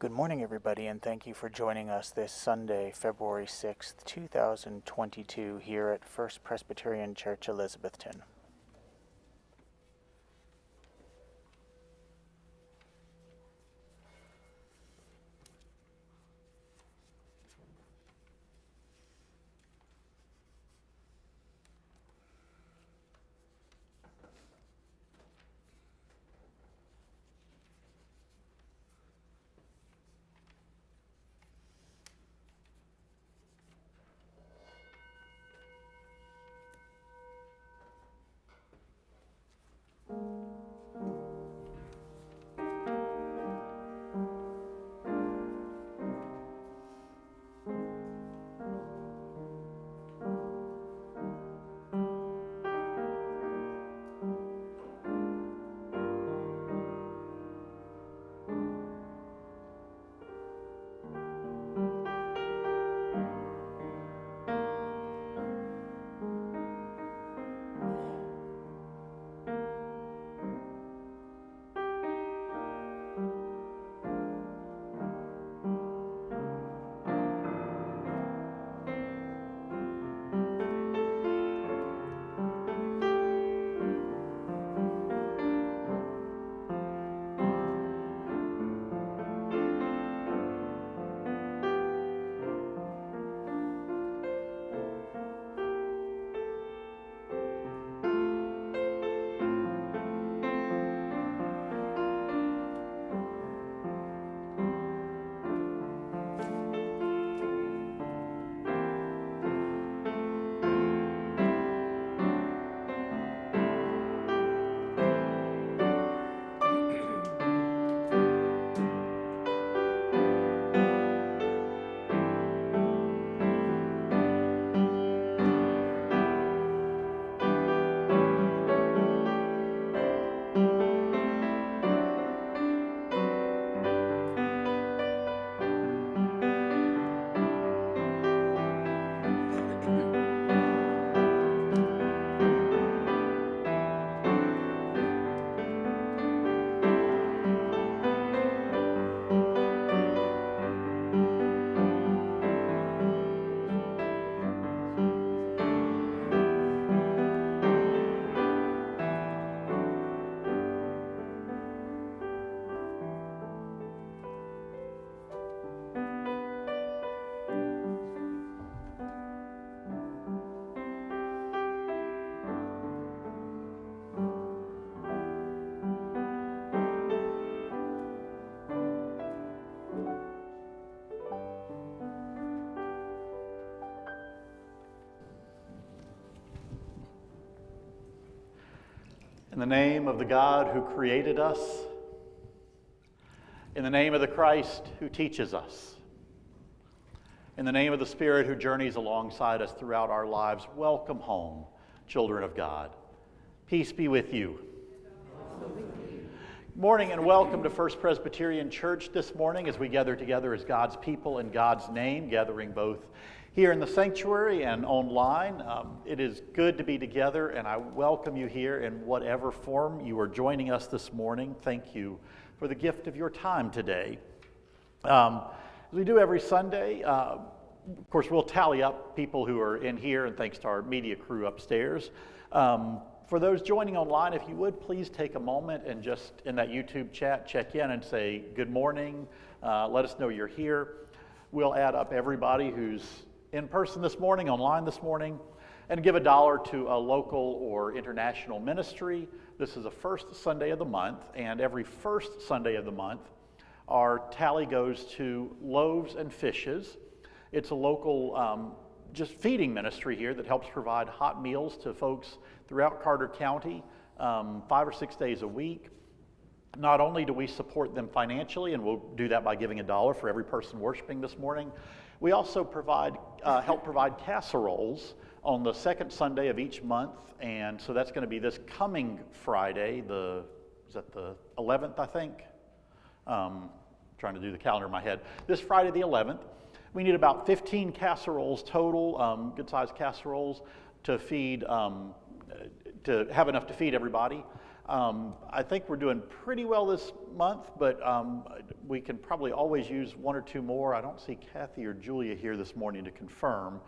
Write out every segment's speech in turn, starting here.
Good morning, everybody, and thank you for joining us this Sunday, February 6th, 2022, here at First Presbyterian Church, Elizabethton. In the name of the God who created us, in the name of the Christ who teaches us, in the name of the Spirit who journeys alongside us throughout our lives, welcome home, children of God. Peace be with you. Good morning and welcome to First Presbyterian Church this morning as we gather together as God's people in God's name, gathering both here in the sanctuary and online. It is good to be together, and I welcome you here in whatever form you are joining us this morning. Thank you for the gift of your time today. As we do every Sunday, of course, we'll tally up people who are in here, and thanks to our media crew upstairs. For those joining online, if you would please take a moment and just in that YouTube chat, check in and say good morning. Let us know you're here. We'll add up everybody who's in person this morning, online this morning, and give $1 to a local or international ministry. This is the first Sunday of the month, and every first Sunday of the month, our tally goes to Loaves and Fishes. It's a local just feeding ministry here that helps provide hot meals to folks throughout Carter County 5 or 6 days a week. Not only do we support them financially, and we'll do that by giving $1 for every person worshiping this morning, we also help provide casseroles on the second Sunday of each month, and so that's going to be this coming Friday, is that the 11th, I think? Trying to do the calendar in my head. This Friday the 11th, we need about 15 casseroles total, good-sized casseroles, to have enough to feed everybody. I think we're doing pretty well this month, but we can probably always use one or two more. I don't see Kathy or Julia here this morning to confirm.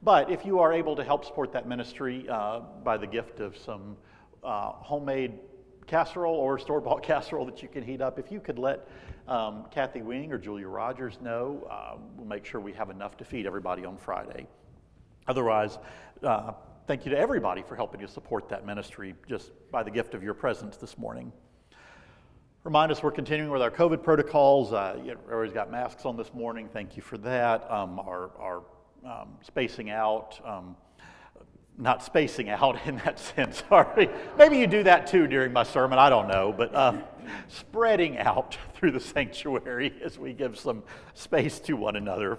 But if you are able to help support that ministry by the gift of some homemade casserole or store-bought casserole that you can heat up, if you could let Kathy Wing or Julia Rogers know, we'll make sure we have enough to feed everybody on Friday. Otherwise, thank you to everybody for helping to support that ministry just by the gift of your presence this morning. Remind us we're continuing with our COVID protocols. Everybody's got masks on this morning. Thank you for that. Our spacing out, not spacing out in that sense, sorry. Maybe you do that too during my sermon, I don't know, but spreading out through the sanctuary as we give some space to one another.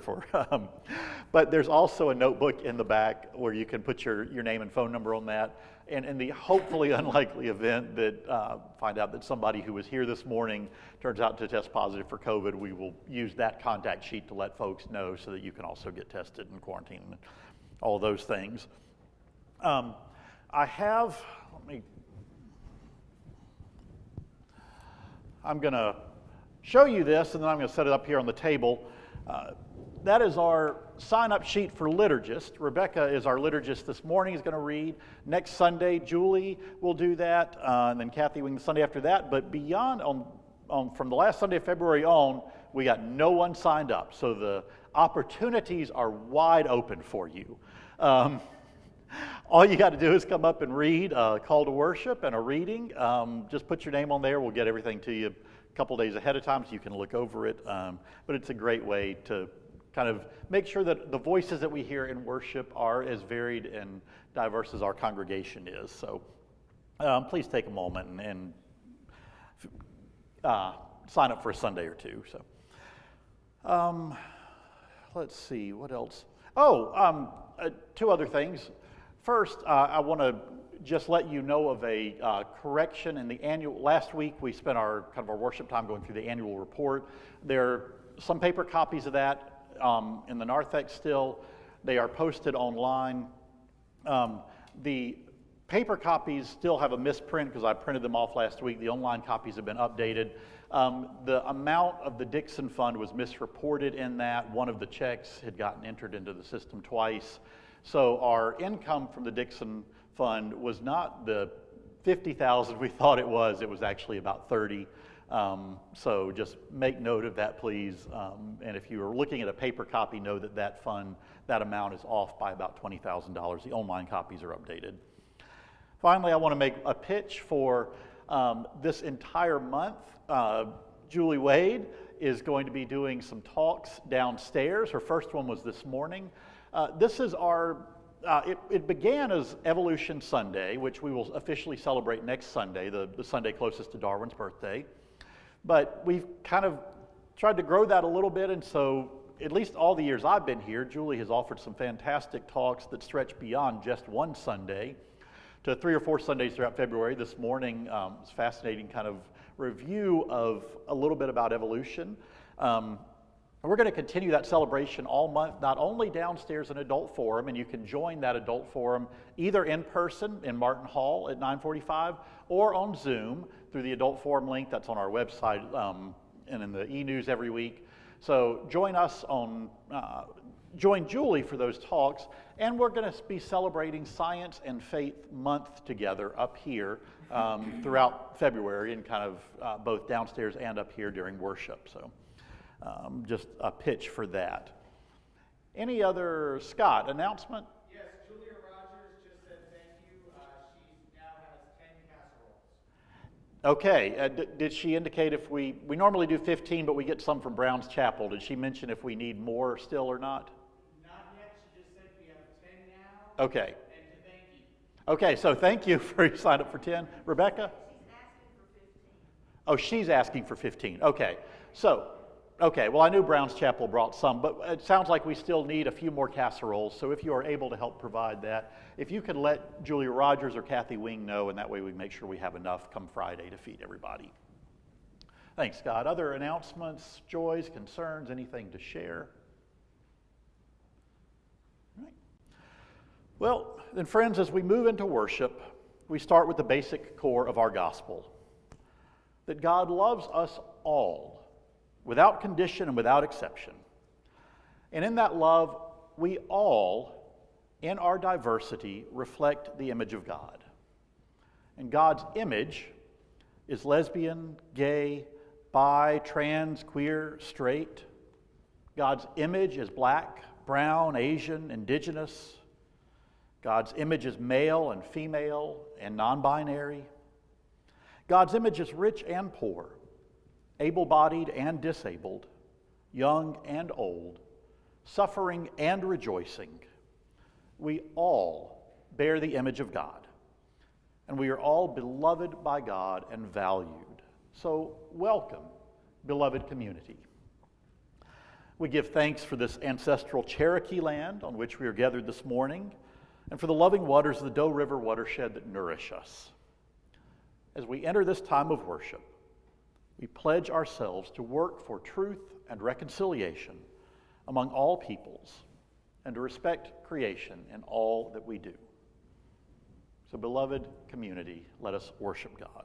But there's also a notebook in the back where you can put your name and phone number on that. And in the hopefully unlikely event that find out that somebody who was here this morning turns out to test positive for COVID, we will use that contact sheet to let folks know so that you can also get tested and quarantined and all those things. I'm going to show you this, and then I'm going to set it up here on the table. That is our sign-up sheet for Liturgist. Rebecca is our liturgist this morning, is going to read. Next Sunday, Julie will do that, and then Kathy Wing the Sunday after that. But beyond, from the last Sunday of February on, we got no one signed up. So the opportunities are wide open for you. All you got to do is come up and read a call to worship and a reading. Just put your name on there. We'll get everything to you a couple days ahead of time so you can look over it. But it's a great way to kind of make sure that the voices that we hear in worship are as varied and diverse as our congregation is. So please take a moment and sign up for a Sunday or two. So let's see, what else? Two other things. First, I want to just let you know of a correction in the annual. Last week we spent our worship time going through the annual report. There are some paper copies of that in the narthex still. They are posted online. The paper copies still have a misprint because I printed them off last week. The online copies have been updated. The amount of the Dixon Fund was misreported in that. One of the checks had gotten entered into the system twice. So our income from the Dixon Fund was not the $50,000 we thought it was. It was actually about $30,000. So just make note of that, please. And if you are looking at a paper copy, know that that fund, that amount is off by about $20,000. The online copies are updated. Finally, I want to make a pitch for this entire month. Julie Wade is going to be doing some talks downstairs. Her first one was this morning. This is it began as Evolution Sunday, which we will officially celebrate next Sunday, the Sunday closest to Darwin's birthday. But we've kind of tried to grow that a little bit, and so at least all the years I've been here, Julie has offered some fantastic talks that stretch beyond just one Sunday to 3 or 4 Sundays throughout February. This morning was a fascinating kind of review of a little bit about evolution. We're going to continue that celebration all month, not only downstairs in Adult Forum, and you can join that Adult Forum either in person in Martin Hall at 9:45 or on Zoom through the Adult Forum link that's on our website and in the e-news every week. So join Julie for those talks, and we're going to be celebrating Science and Faith Month together up here throughout February, and kind of both downstairs and up here during worship. So just a pitch for that. Any other, Scott, announcement? Yes, Julia Rogers just said thank you. She now has 10 casseroles. Okay, did she indicate if we normally do 15, but we get some from Brown's Chapel. Did she mention if we need more still or not? Not yet. She just said we have 10 now. Okay. And to thank you. Okay, so thank you for your sign up for 10. Rebecca? She's asking for 15. Oh, she's asking for 15. Okay, so, well, I knew Brown's Chapel brought some, but it sounds like we still need a few more casseroles. So if you are able to help provide that, if you could let Julia Rogers or Kathy Wing know, and that way we make sure we have enough come Friday to feed everybody. Thanks, Scott. Other announcements, joys, concerns, anything to share? All right. Well, then, friends, as we move into worship, we start with the basic core of our gospel, that God loves us all, without condition and without exception. And in that love, we all, in our diversity, reflect the image of God. And God's image is lesbian, gay, bi, trans, queer, straight. God's image is black, brown, Asian, indigenous. God's image is male and female and non-binary. God's image is rich and poor, able-bodied and disabled, young and old, suffering and rejoicing. We all bear the image of God, and we are all beloved by God and valued. So welcome, beloved community. We give thanks for this ancestral Cherokee land on which we are gathered this morning, and for the loving waters of the Doe River watershed that nourish us. As we enter this time of worship, we pledge ourselves to work for truth and reconciliation among all peoples, and to respect creation in all that we do. So, beloved community, let us worship God.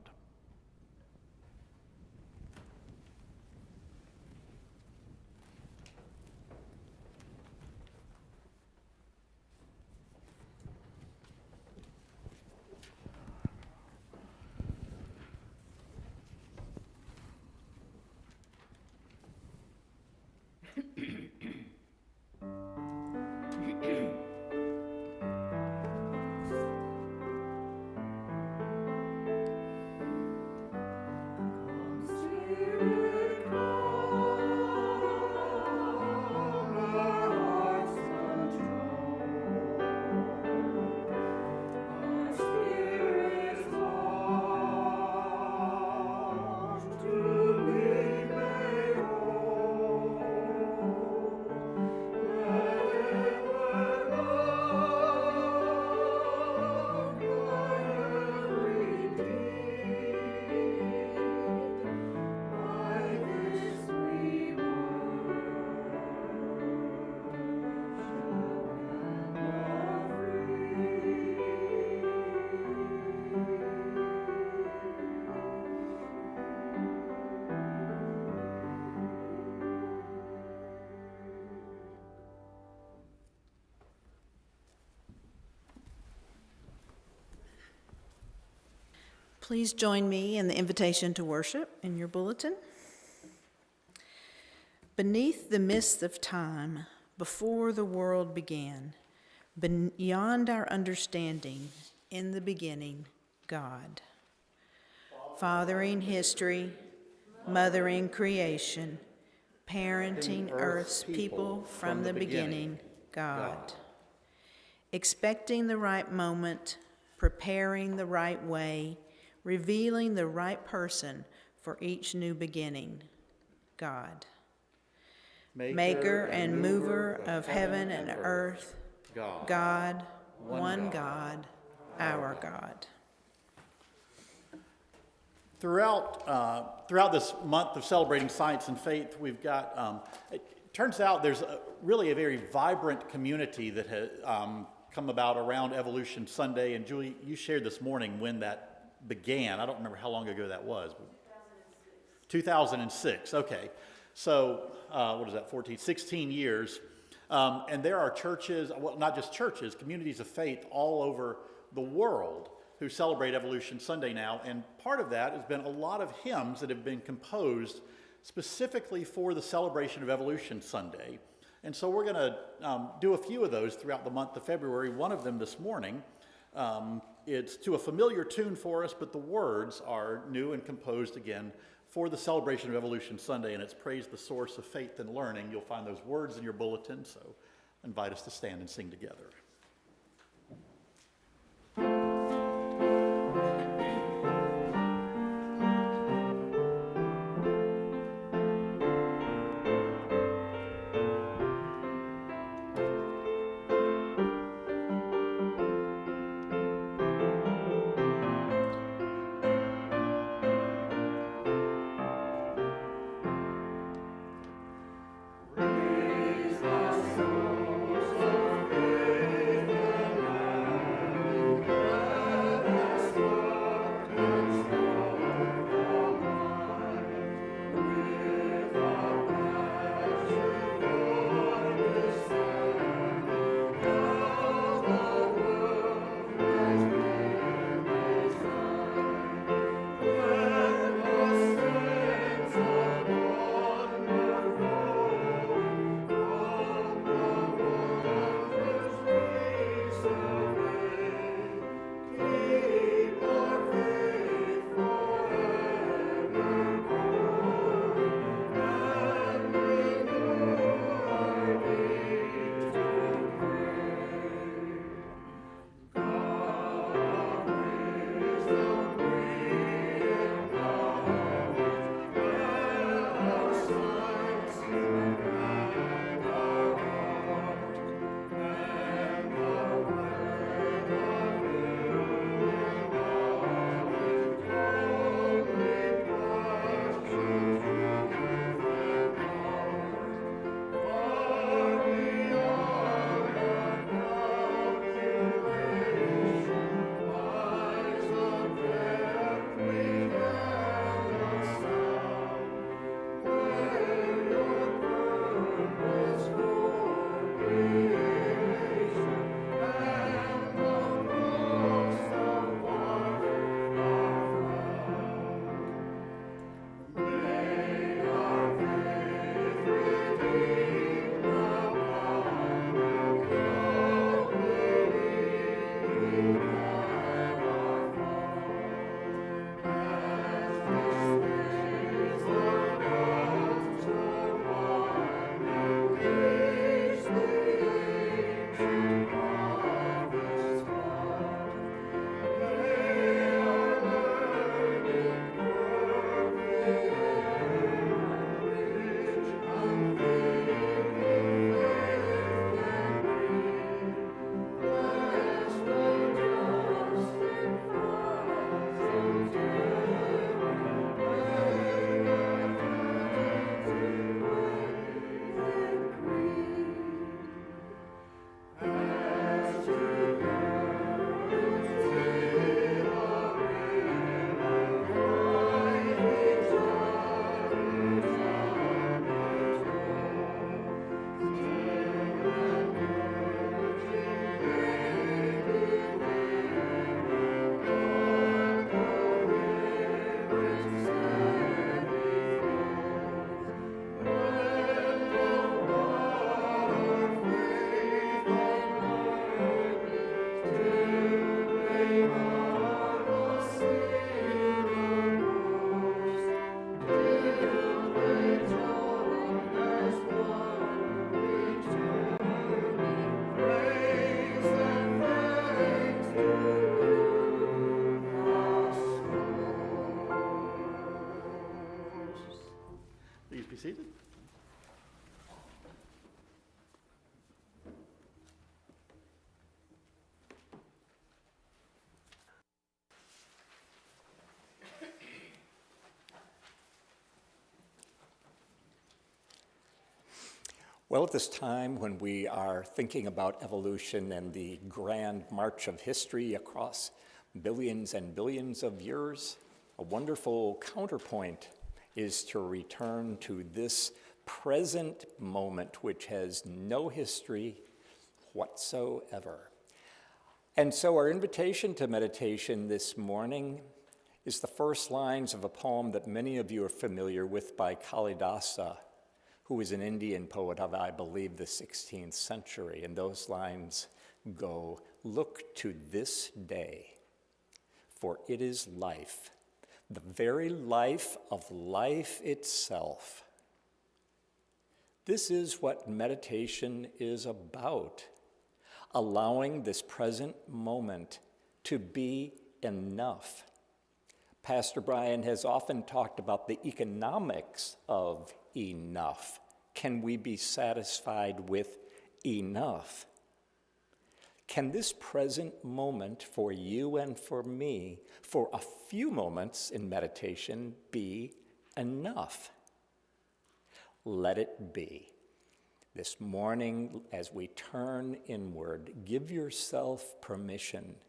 Please join me in the invitation to worship in your bulletin. Beneath the mist of time, before the world began, beyond our understanding, in the beginning, God. Fathering history, mothering creation, parenting earth's people from the beginning, God. Expecting the right moment, preparing the right way, revealing the right person for each new beginning, God. Maker and mover of heaven and earth, God, one God, our God. Throughout this month of celebrating science and faith, we've got, it turns out there's really a very vibrant community that has come about around Evolution Sunday. And Julie, you shared this morning when that began. I don't remember how long ago that was. 2006, okay. So, what is that, 16 years. And there are churches, well, not just churches, communities of faith all over the world who celebrate Evolution Sunday now. And part of that has been a lot of hymns that have been composed specifically for the celebration of Evolution Sunday. And so we're going to do a few of those throughout the month of February. One of them this morning, it's to a familiar tune for us, but the words are new and composed again for the celebration of Evolution Sunday, and it's Praise the Source of Faith and Learning. You'll find those words in your bulletin, so I invite us to stand and sing together. Praise the source of faith. seated. Well, at this time when we are thinking about evolution and the grand march of history across billions and billions of years, a wonderful counterpoint is to return to this present moment, which has no history whatsoever. And so our invitation to meditation this morning is the first lines of a poem that many of you are familiar with by Kalidasa, who is an Indian poet of, I believe, the 16th century. And those lines go, "Look to this day, for it is life, the very life of life itself." This is what meditation is about, allowing this present moment to be enough. Pastor Brian has often talked about the economics of enough. Can we be satisfied with enough? Can this present moment for you and for me, for a few moments in meditation, be enough? Let it be. This morning, as we turn inward, give yourself permission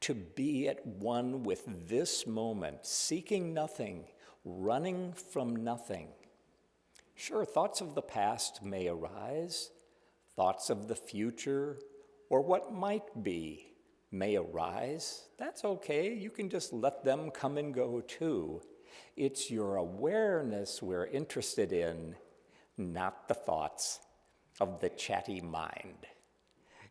to be at one with this moment, seeking nothing, running from nothing. Sure, thoughts of the past may arise, thoughts of the future, or what might be may arise. That's okay, you can just let them come and go too. It's your awareness we're interested in, not the thoughts of the chatty mind.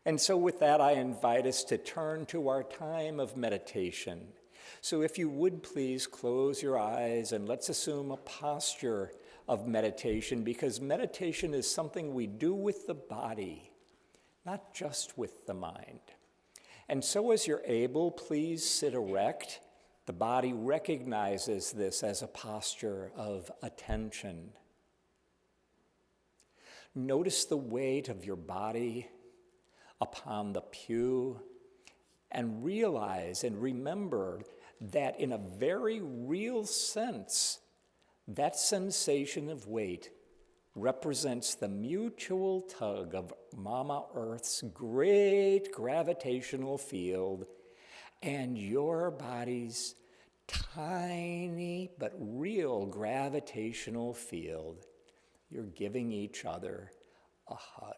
And so with that, I invite us to turn to our time of meditation. So if you would please close your eyes and let's assume a posture of meditation, because meditation is something we do with the body, not just with the mind. And so as you're able, please sit erect. The body recognizes this as a posture of attention. Notice the weight of your body upon the pew, and realize and remember that in a very real sense, that sensation of weight represents the mutual tug of Mama Earth's great gravitational field and your body's tiny but real gravitational field. You're giving each other a hug.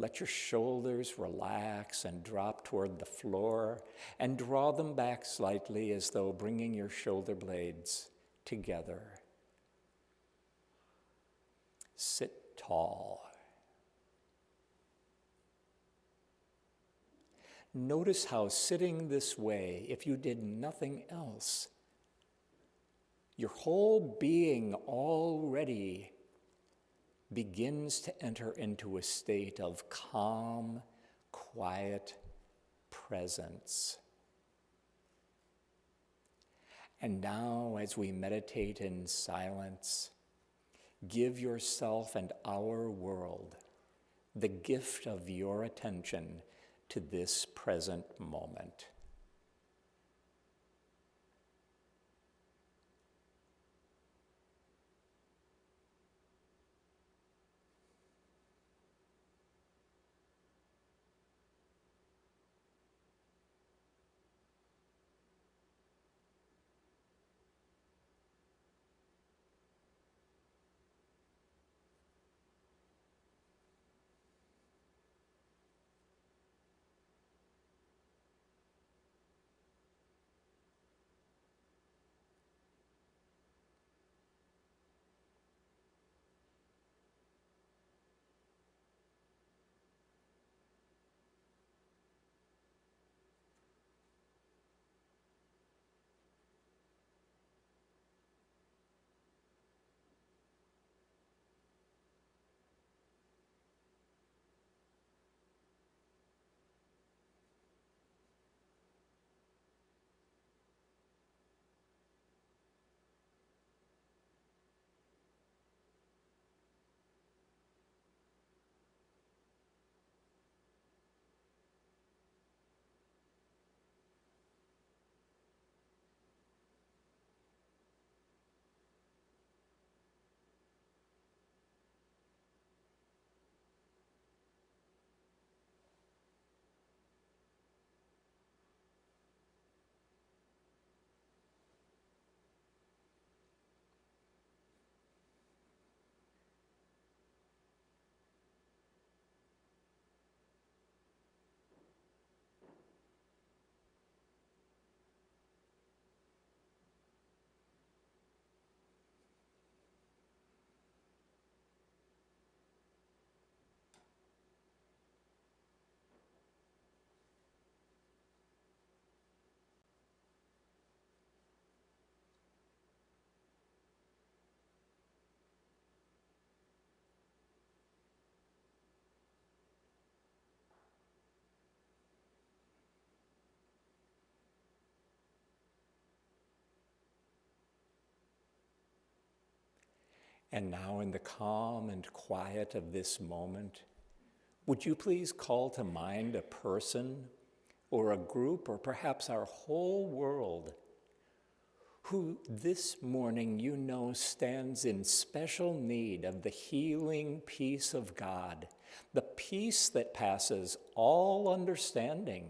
Let your shoulders relax and drop toward the floor, and draw them back slightly as though bringing your shoulder blades together. Sit tall. Notice how sitting this way, if you did nothing else, your whole being already begins to enter into a state of calm, quiet presence. And now, as we meditate in silence, give yourself and our world the gift of your attention to this present moment. And now, in the calm and quiet of this moment, would you please call to mind a person or a group or perhaps our whole world who this morning you know stands in special need of the healing peace of God, the peace that passes all understanding.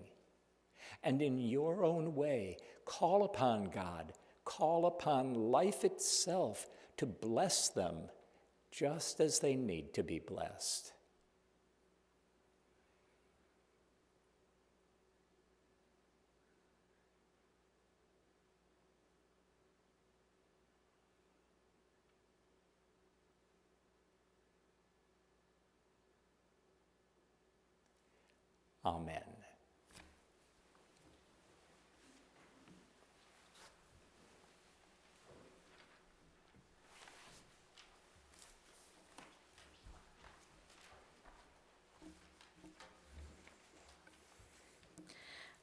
And in your own way, call upon God, call upon life itself to bless them just as they need to be blessed. Amen.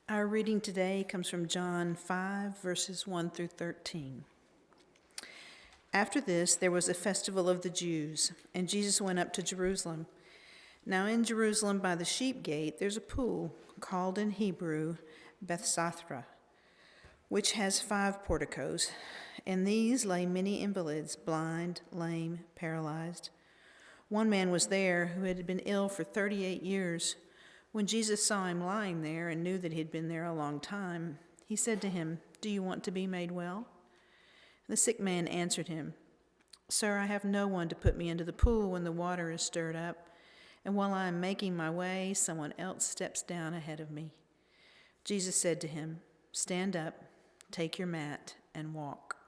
Our reading today comes from John 5, verses 1 through 13. After this, there was a festival of the Jews, and Jesus went up to Jerusalem. Now in Jerusalem by the sheep gate, there's a pool called in Hebrew Bethsathra, which has 5 porticos. In these lay many invalids, blind, lame, paralyzed. One man was there who had been ill for 38 years. When Jesus saw him lying there and knew that he had been there a long time, he said to him, "Do you want to be made well?" The sick man answered him, "Sir, I have no one to put me into the pool when the water is stirred up, and while I am making my way, someone else steps down ahead of me." Jesus said to him, "Stand up, take your mat, and walk."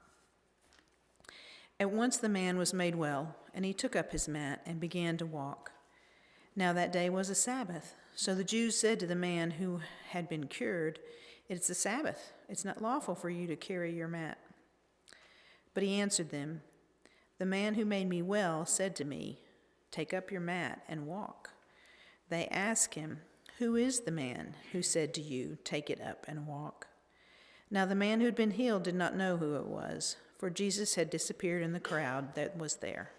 At once the man was made well, and he took up his mat and began to walk. Now that day was a Sabbath. So the Jews said to the man who had been cured, "It's the Sabbath. It's not lawful for you to carry your mat." But he answered them, "The man who made me well said to me, 'Take up your mat and walk.'" They asked him, "Who is the man who said to you, 'Take it up and walk'?" Now the man who had been healed did not know who it was, for Jesus had disappeared in the crowd that was there.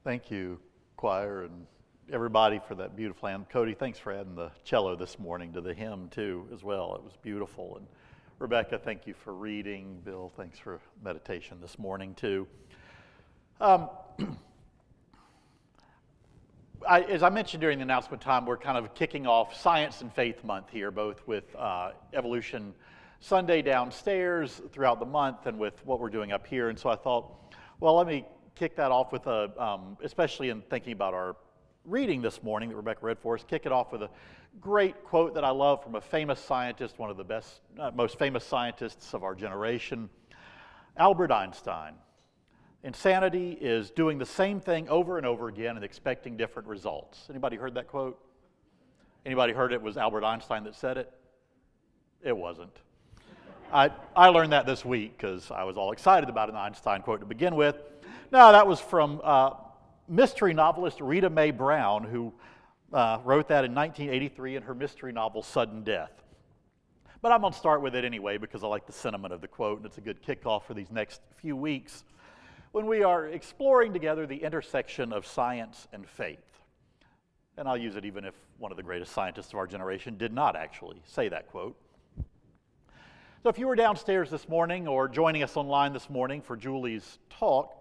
Thank you, choir, and everybody for that beautiful hymn. Cody, thanks for adding the cello this morning to the hymn, too, as well. It was beautiful. And Rebecca, thank you for reading. Bill, thanks for meditation this morning, too. As I mentioned during the announcement time, we're kind of kicking off Science and Faith Month here, both with Evolution Sunday downstairs throughout the month and with what we're doing up here. And so I thought, well, let me kick that off with especially in thinking about our reading this morning that Rebecca read for us, kick it off with a great quote that I love from a famous scientist, one of the most famous scientists of our generation, Albert Einstein. Insanity is doing the same thing over and over again and expecting different results. Anybody heard that quote? Anybody heard it was Albert Einstein that said it? It wasn't. I learned that this week because I was all excited about an Einstein quote to begin with. No, that was from mystery novelist Rita Mae Brown, who wrote that in 1983 in her mystery novel Sudden Death. But I'm going to start with it anyway because I like the sentiment of the quote, and it's a good kickoff for these next few weeks when we are exploring together the intersection of science and faith. And I'll use it even if one of the greatest scientists of our generation did not actually say that quote. So if you were downstairs this morning or joining us online this morning for Julie's talk,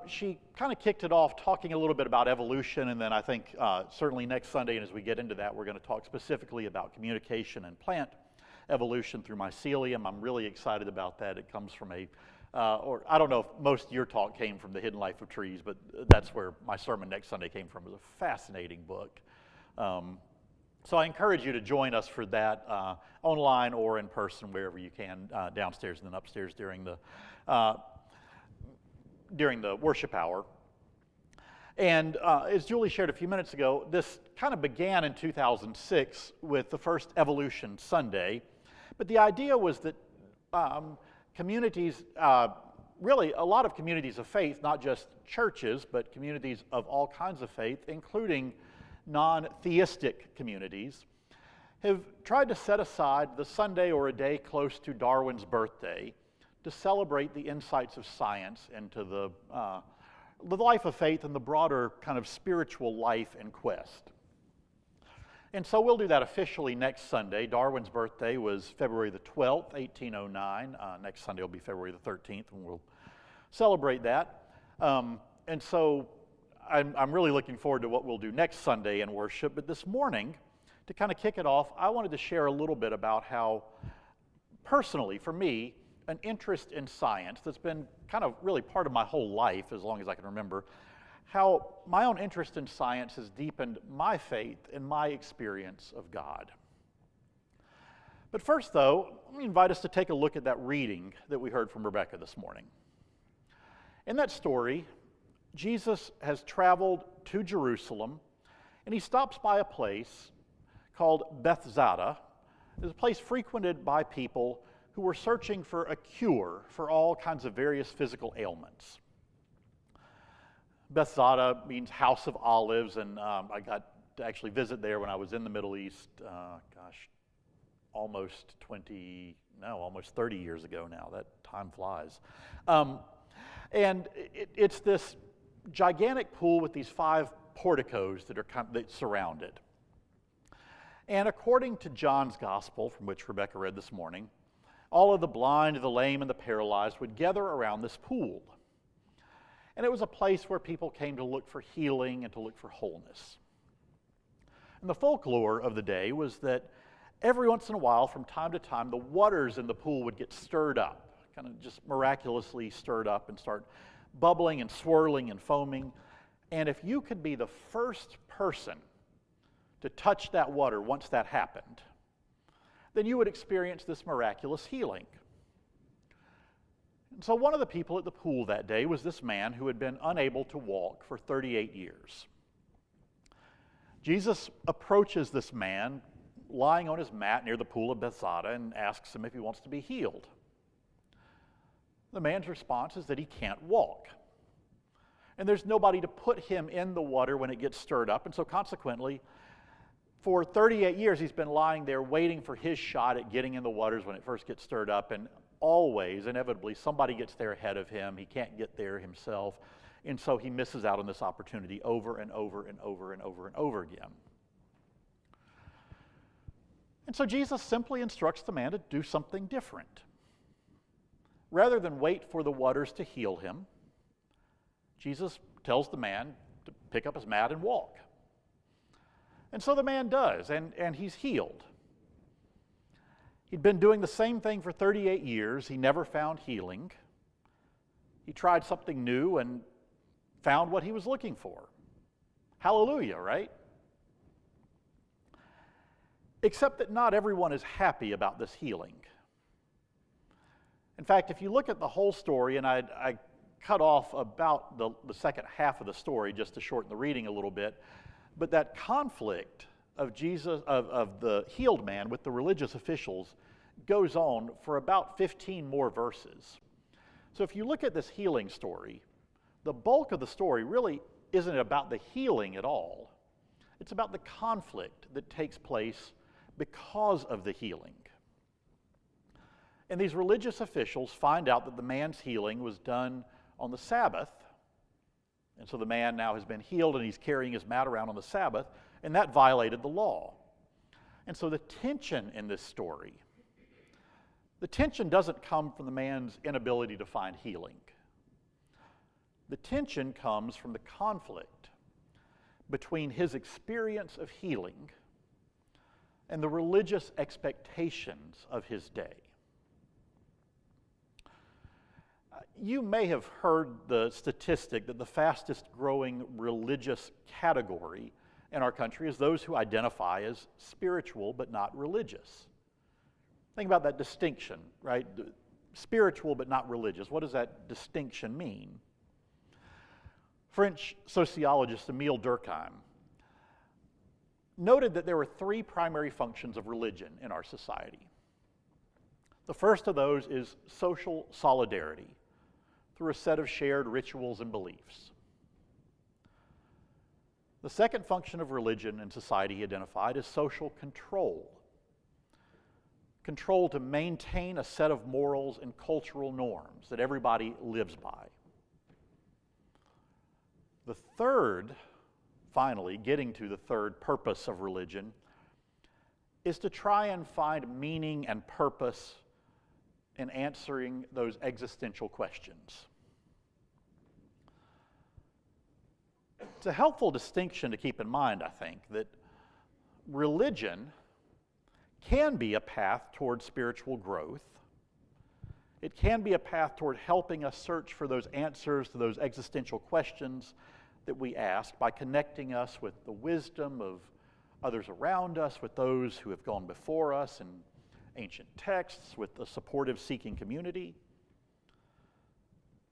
she kind of kicked it off talking a little bit about evolution, and then I think certainly next Sunday, and as we get into that, we're going to talk specifically about communication and plant evolution through mycelium. I'm really excited about that. It comes from or I don't know if most of your talk came from The Hidden Life of Trees, but that's where my sermon next Sunday came from. It was a fascinating book. So I encourage you to join us for that online or in person, wherever you can, downstairs and then upstairs during the worship hour. And as Julie shared a few minutes ago, this kind of began in 2006 with the first Evolution Sunday. But the idea was that communities, really a lot of communities of faith, not just churches, but communities of all kinds of faith, including non-theistic communities, have tried to set aside the Sunday or a day close to Darwin's birthday to celebrate the insights of science into the life of faith and the broader kind of spiritual life and quest. And so we'll do that officially next Sunday. Darwin's birthday was February the 12th, 1809. Next Sunday will be February the 13th, and we'll celebrate that. And so I'm really looking forward to what we'll do next Sunday in worship. But this morning, to kind of kick it off, I wanted to share a little bit about how, personally, for me, an interest in science that's been kind of really part of my whole life, as long as I can remember, how my own interest in science has deepened my faith and my experience of God. But first, though, let me invite us to take a look at that reading that we heard from Rebecca this morning. In that story, Jesus has traveled to Jerusalem, and he stops by a place called Bethsaida. It's a place frequented by people who were searching for a cure for all kinds of various physical ailments. Bethsaida means house of olives, and I got to actually visit there when I was in the Middle East, almost 30 years ago now. That time flies. And it's this gigantic pool with these 5 porticos that surround it. And according to John's Gospel, from which Rebecca read this morning, all of the blind, the lame, and the paralyzed would gather around this pool. And it was a place where people came to look for healing and to look for wholeness. And the folklore of the day was that every once in a while, from time to time, the waters in the pool would get stirred up, kind of just miraculously stirred up and start bubbling and swirling and foaming. And if you could be the first person to touch that water once that happened, then you would experience this miraculous healing. And so one of the people at the pool that day was this man who had been unable to walk for 38 years. Jesus approaches this man lying on his mat near the pool of Bethsaida and asks him if he wants to be healed. The man's response is that he can't walk. And there's nobody to put him in the water when it gets stirred up, and so consequently, for 38 years, he's been lying there waiting for his shot at getting in the waters when it first gets stirred up, and always, inevitably, somebody gets there ahead of him. He can't get there himself. And so he misses out on this opportunity over and over and over and over and over again. And so Jesus simply instructs the man to do something different. Rather than wait for the waters to heal him, Jesus tells the man to pick up his mat and walk. And so the man does, and he's healed. He'd been doing the same thing for 38 years. He never found healing. He tried something new and found what he was looking for. Hallelujah, right? Except that not everyone is happy about this healing. In fact, if you look at the whole story, and I cut off about the second half of the story just to shorten the reading a little bit, but that conflict of the healed man with the religious officials goes on for about 15 more verses. So if you look at this healing story, the bulk of the story really isn't about the healing at all. It's about the conflict that takes place because of the healing. And these religious officials find out that the man's healing was done on the Sabbath. And so the man now has been healed and he's carrying his mat around on the Sabbath, and that violated the law. And so the tension in this story, the tension doesn't come from the man's inability to find healing. The tension comes from the conflict between his experience of healing and the religious expectations of his day. You may have heard the statistic that the fastest growing religious category in our country is those who identify as spiritual but not religious. Think about that distinction, right? Spiritual but not religious. What does that distinction mean? French sociologist Emile Durkheim noted that there were three primary functions of religion in our society. The first of those is social solidarity through a set of shared rituals and beliefs. The second function of religion in society he identified is social control. Control to maintain a set of morals and cultural norms that everybody lives by. The third, finally, getting to the third purpose of religion, is to try and find meaning and purpose in answering those existential questions. It's a helpful distinction to keep in mind, I think, that religion can be a path toward spiritual growth. It can be a path toward helping us search for those answers to those existential questions that we ask by connecting us with the wisdom of others around us, with those who have gone before us in ancient texts, with a supportive seeking community.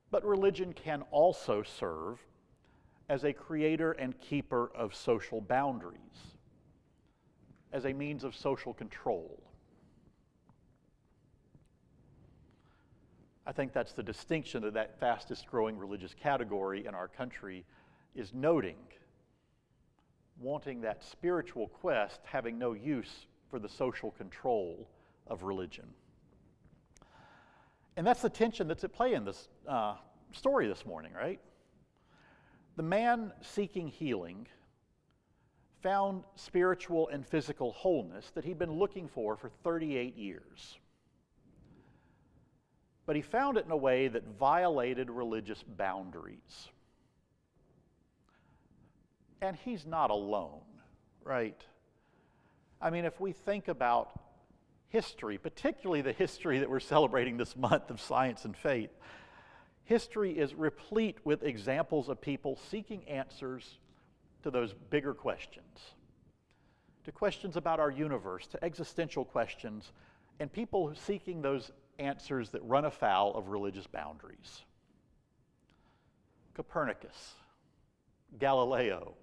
But religion can also serve as a creator and keeper of social boundaries, as a means of social control. I think that's the distinction that fastest growing religious category in our country is noting, wanting that spiritual quest, having no use for the social control of religion. And that's the tension that's at play in this story this morning, right? The man seeking healing found spiritual and physical wholeness that he'd been looking for 38 years. But he found it in a way that violated religious boundaries. And he's not alone, right? I mean, if we think about history, particularly the history that we're celebrating this month of science and faith, history is replete with examples of people seeking answers to those bigger questions, to questions about our universe, to existential questions, and people seeking those answers that run afoul of religious boundaries. Copernicus, Galileo,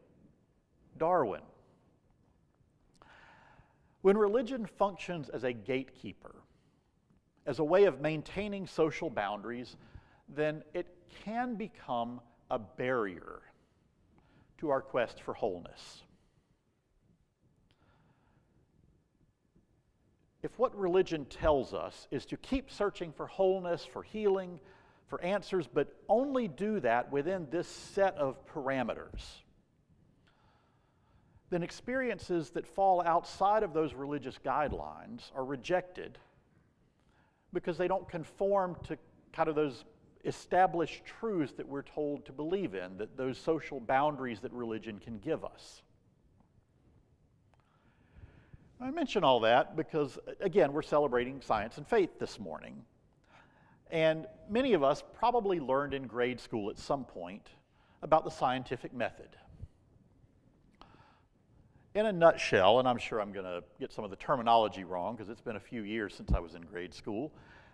Darwin. When religion functions as a gatekeeper, as a way of maintaining social boundaries, then it can become a barrier to our quest for wholeness. If what religion tells us is to keep searching for wholeness, for healing, for answers, but only do that within this set of parameters, then experiences that fall outside of those religious guidelines are rejected because they don't conform to kind of those established truths that we're told to believe in, that those social boundaries that religion can give us. I mention all that because, again, we're celebrating science and faith this morning. And many of us probably learned in grade school at some point about the scientific method. In a nutshell, and I'm sure I'm going to get some of the terminology wrong because it's been a few years since I was in grade school,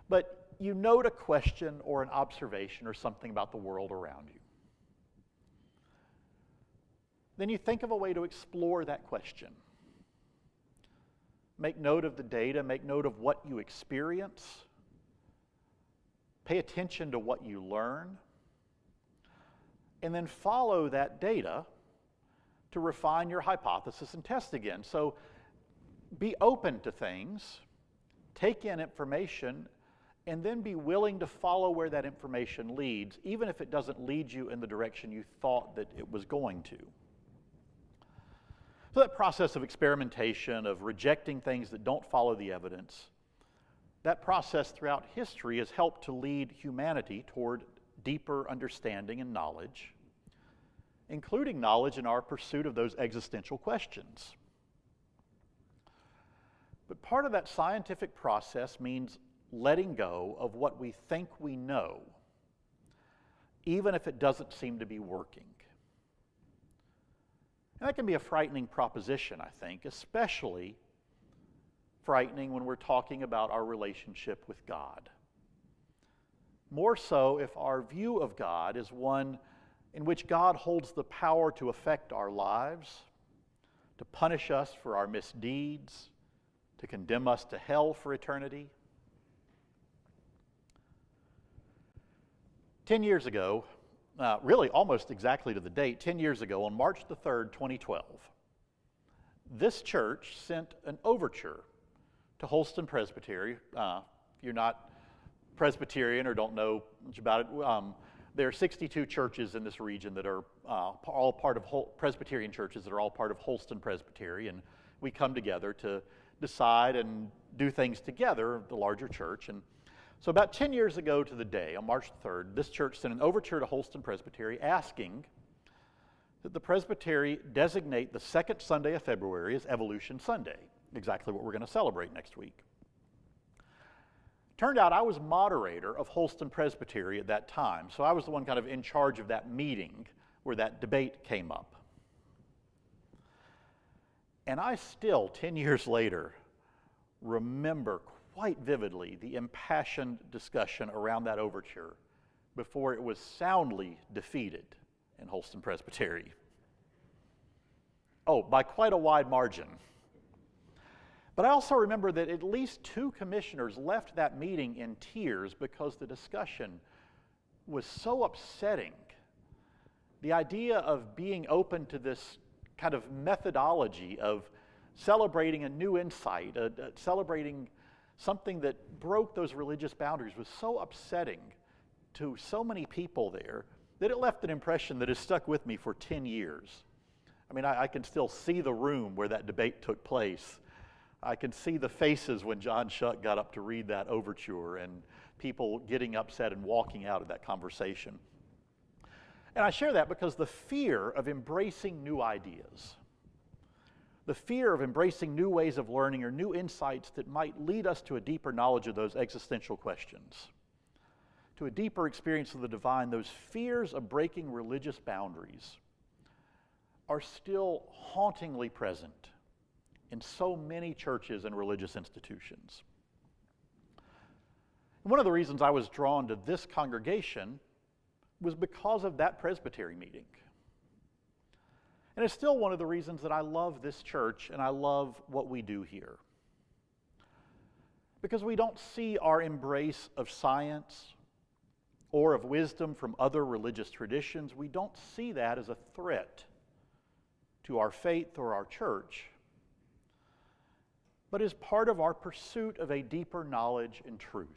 but you note a question or an observation or something about the world around you. Then you think of a way to explore that question. Make note of the data, make note of what you experience, pay attention to what you learn, and then follow that data to refine your hypothesis and test again. So be open to things, take in information, and then be willing to follow where that information leads, even if it doesn't lead you in the direction you thought that it was going to. So that process of experimentation, of rejecting things that don't follow the evidence, that process throughout history has helped to lead humanity toward deeper understanding and knowledge, including knowledge in our pursuit of those existential questions. But part of that scientific process means letting go of what we think we know, even if it doesn't seem to be working. And that can be a frightening proposition, I think, especially frightening when we're talking about our relationship with God. More so if our view of God is one in which God holds the power to affect our lives, to punish us for our misdeeds, to condemn us to hell for eternity. 10 years ago, really almost exactly to the date, 10 years ago, on March the 3rd, 2012, this church sent an overture to Holston Presbytery. If you're not Presbyterian or don't know much about it, there are 62 churches in this region that are all part of Presbyterian churches that are all part of Holston Presbytery, and we come together to decide and do things together, the larger church. And so about 10 years ago to the day, on March 3rd, this church sent an overture to Holston Presbytery asking that the Presbytery designate the second Sunday of February as Evolution Sunday, exactly what we're going to celebrate next week. Turned out I was moderator of Holston Presbytery at that time, so I was the one kind of in charge of that meeting where that debate came up. And I still, 10 years later, remember quite vividly the impassioned discussion around that overture before it was soundly defeated in Holston Presbytery. Oh, by quite a wide margin. But I also remember that at least 2 commissioners left that meeting in tears because the discussion was so upsetting. The idea of being open to this kind of methodology of celebrating a new insight, celebrating something that broke those religious boundaries was so upsetting to so many people there that it left an impression that has stuck with me for 10 years. I mean, I can still see the room where that debate took place. I can see the faces when John Shuck got up to read that overture and people getting upset and walking out of that conversation. And I share that because the fear of embracing new ideas, the fear of embracing new ways of learning or new insights that might lead us to a deeper knowledge of those existential questions, to a deeper experience of the divine, those fears of breaking religious boundaries are still hauntingly present in so many churches and religious institutions. And one of the reasons I was drawn to this congregation was because of that presbytery meeting. And it's still one of the reasons that I love this church and I love what we do here. Because we don't see our embrace of science or of wisdom from other religious traditions, we don't see that as a threat to our faith or our church, but as part of our pursuit of a deeper knowledge and truth.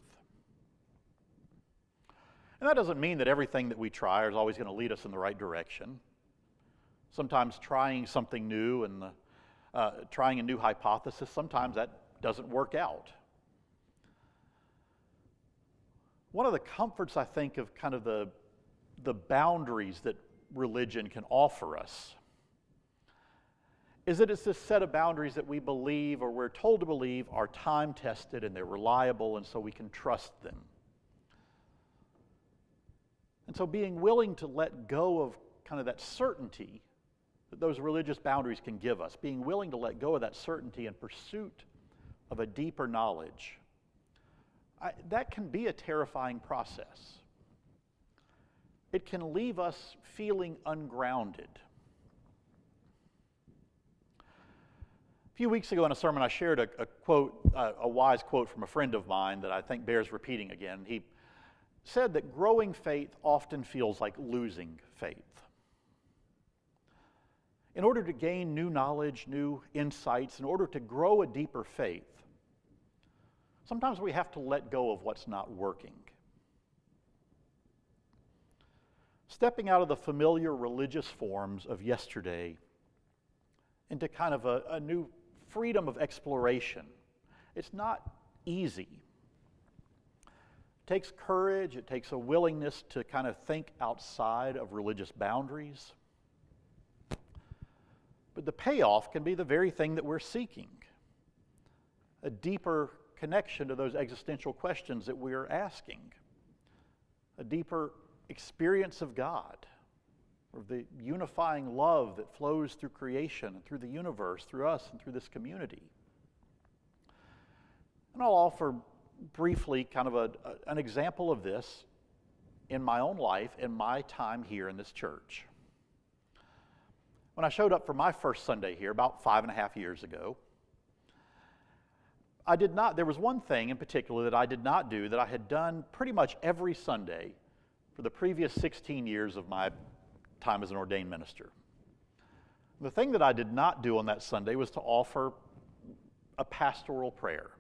And that doesn't mean that everything that we try is always going to lead us in the right direction. Sometimes trying something new and trying a new hypothesis, sometimes that doesn't work out. One of the comforts, I think, of kind of the boundaries that religion can offer us is that it's this set of boundaries that we believe, or we're told to believe, are time-tested and they're reliable, and so we can trust them. And so being willing to let go of kind of that certainty that those religious boundaries can give us, being willing to let go of that certainty in pursuit of a deeper knowledge, that can be a terrifying process. It can leave us feeling ungrounded. A few weeks ago in a sermon, I shared a quote, a wise quote from a friend of mine that I think bears repeating again. He said that growing faith often feels like losing faith. In order to gain new knowledge, new insights, in order to grow a deeper faith, sometimes we have to let go of what's not working. Stepping out of the familiar religious forms of yesterday into kind of a new freedom of exploration. It's not easy. It takes courage, it takes a willingness to kind of think outside of religious boundaries. But the payoff can be the very thing that we're seeking. A deeper connection to those existential questions that we're asking. A deeper experience of God, or the unifying love that flows through creation and through the universe, through us and through this community. And I'll offer briefly kind of an example of this in my own life, in my time here in this church. When I showed up for my first Sunday here about 5.5 years ago, there was one thing in particular that I did not do that I had done pretty much every Sunday for the previous 16 years of my time as an ordained minister. The thing that I did not do on that Sunday was to offer a pastoral prayer.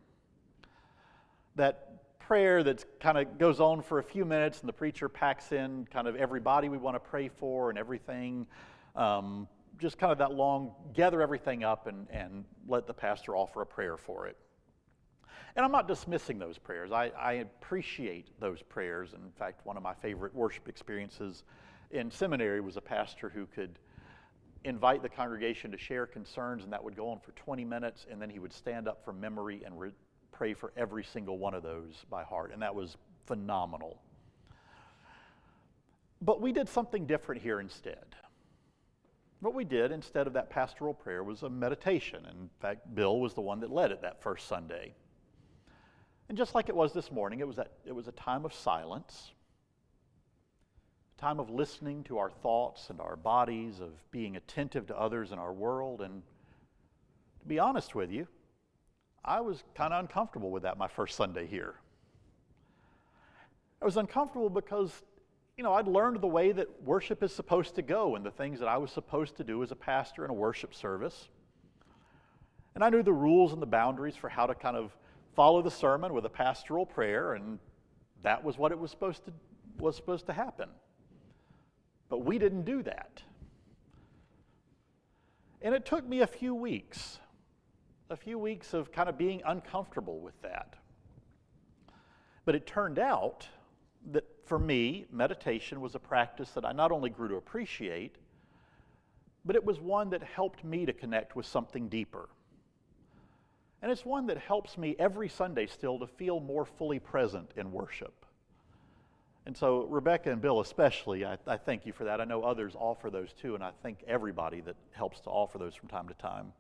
That prayer that kind of goes on for a few minutes and the preacher packs in kind of everybody we want to pray for and everything, just kind of that long, gather everything up and let the pastor offer a prayer for it. And I'm not dismissing those prayers. I appreciate those prayers. In fact, one of my favorite worship experiences in seminary was a pastor who could invite the congregation to share concerns, and that would go on for 20 minutes, and then he would stand up from memory and pray for every single one of those by heart, and that was phenomenal. But we did something different here instead. What we did instead of that pastoral prayer was a meditation. In fact, Bill was the one that led it that first Sunday. And just like it was this morning, it was a time of silence, a time of listening to our thoughts and our bodies, of being attentive to others in our world. And to be honest with you, I was kind of uncomfortable with that my first Sunday here. I was uncomfortable because, I'd learned the way that worship is supposed to go and the things that I was supposed to do as a pastor in a worship service. And I knew the rules and the boundaries for how to kind of follow the sermon with a pastoral prayer, and that was what it was supposed to happen. But we didn't do that. And it took me a few weeks of kind of being uncomfortable with that. But it turned out that for me, meditation was a practice that I not only grew to appreciate, but it was one that helped me to connect with something deeper. And it's one that helps me every Sunday still to feel more fully present in worship. And so Rebecca and Bill especially, I thank you for that. I know others offer those too, and I thank everybody that helps to offer those from time to time.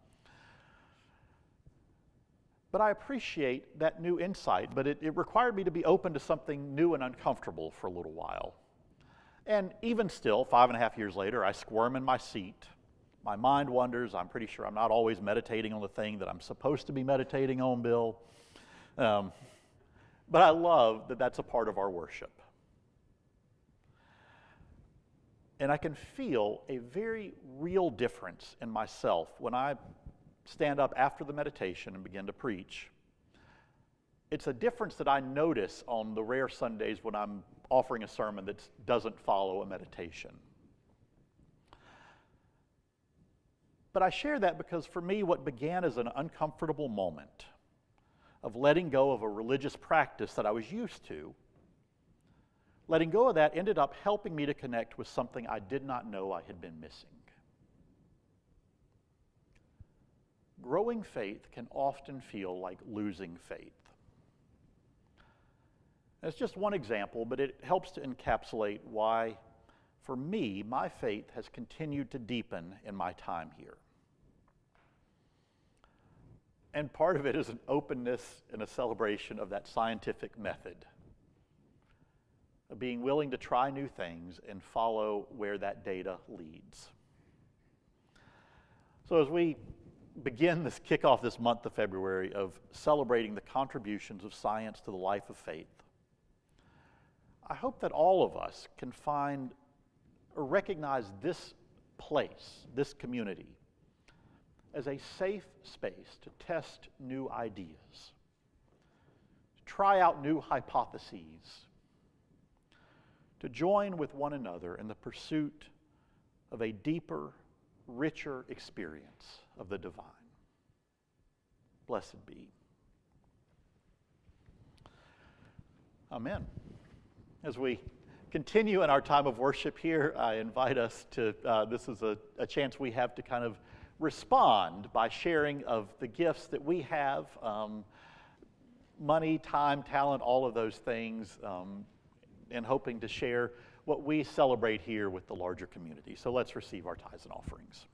But I appreciate that new insight, but it required me to be open to something new and uncomfortable for a little while. And even still, 5.5 years later, I squirm in my seat. My mind wanders. I'm pretty sure I'm not always meditating on the thing that I'm supposed to be meditating on, Bill. But I love that that's a part of our worship. And I can feel a very real difference in myself when I stand up after the meditation and begin to preach. It's a difference that I notice on the rare Sundays when I'm offering a sermon that doesn't follow a meditation. But I share that because for me, what began as an uncomfortable moment of letting go of a religious practice that I was used to, letting go of that ended up helping me to connect with something I did not know I had been missing. Growing faith can often feel like losing faith. That's just one example, but it helps to encapsulate why, for me, my faith has continued to deepen in my time here. And part of it is an openness and a celebration of that scientific method, of being willing to try new things and follow where that data leads. So as we begin this kickoff this month of February of celebrating the contributions of science to the life of faith, I hope that all of us can find or recognize this place, this community, as a safe space to test new ideas, to try out new hypotheses, to join with one another in the pursuit of a deeper, richer experience of the divine. Blessed be. Amen. As we continue in our time of worship here, I invite us to, this is a chance we have to kind of respond by sharing of the gifts that we have, money, time, talent, all of those things, and hoping to share what we celebrate here with the larger community. So let's receive our tithes and offerings.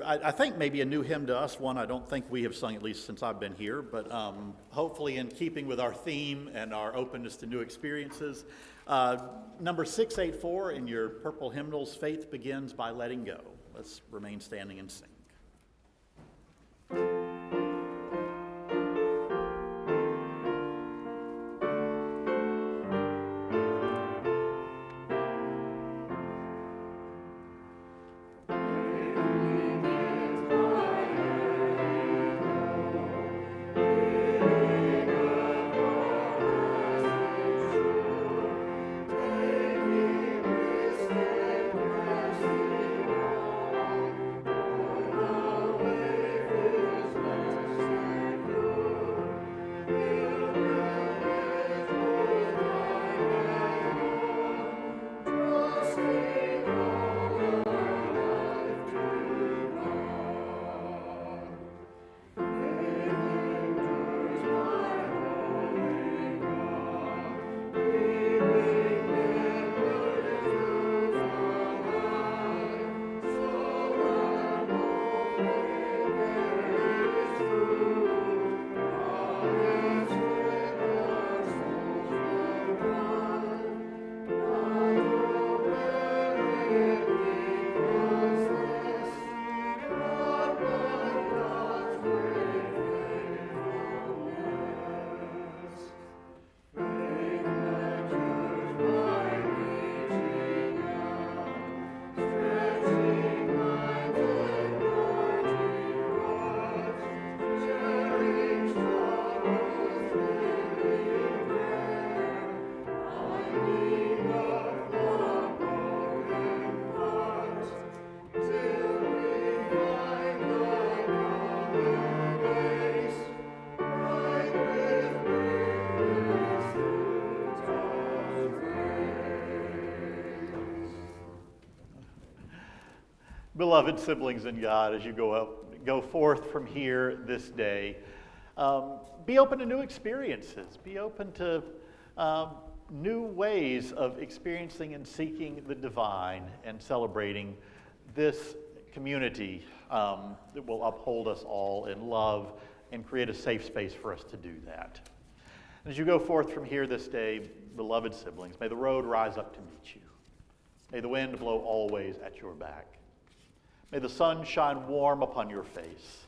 I think maybe a new hymn to us, one I don't think we have sung, at least since I've been here, but hopefully in keeping with our theme and our openness to new experiences. Number 684 in your purple hymnals, Faith Begins by Letting Go. Let's remain standing and sing. Beloved siblings in God, as you go forth from here this day, be open to new experiences. Be open to new ways of experiencing and seeking the divine and celebrating this community that will uphold us all in love and create a safe space for us to do that. As you go forth from here this day, beloved siblings, may the road rise up to meet you. May the wind blow always at your back. May the sun shine warm upon your face.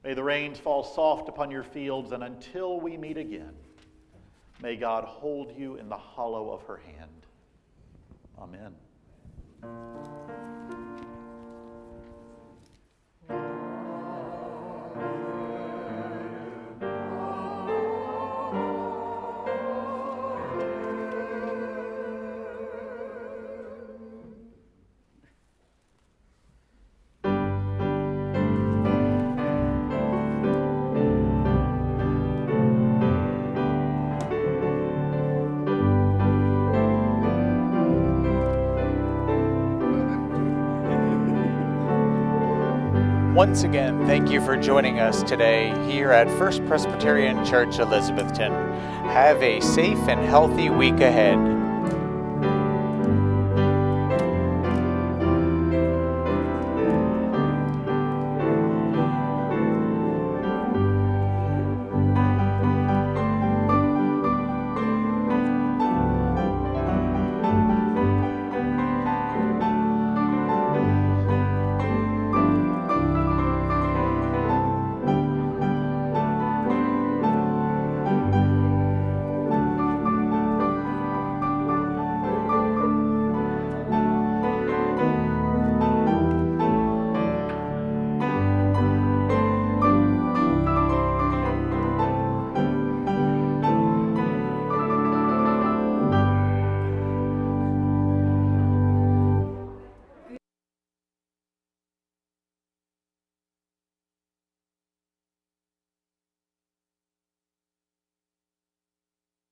May the rains fall soft upon your fields, and until we meet again, may God hold you in the hollow of her hand. Amen. Once again, thank you for joining us today here at First Presbyterian Church, Elizabethton. Have a safe and healthy week ahead.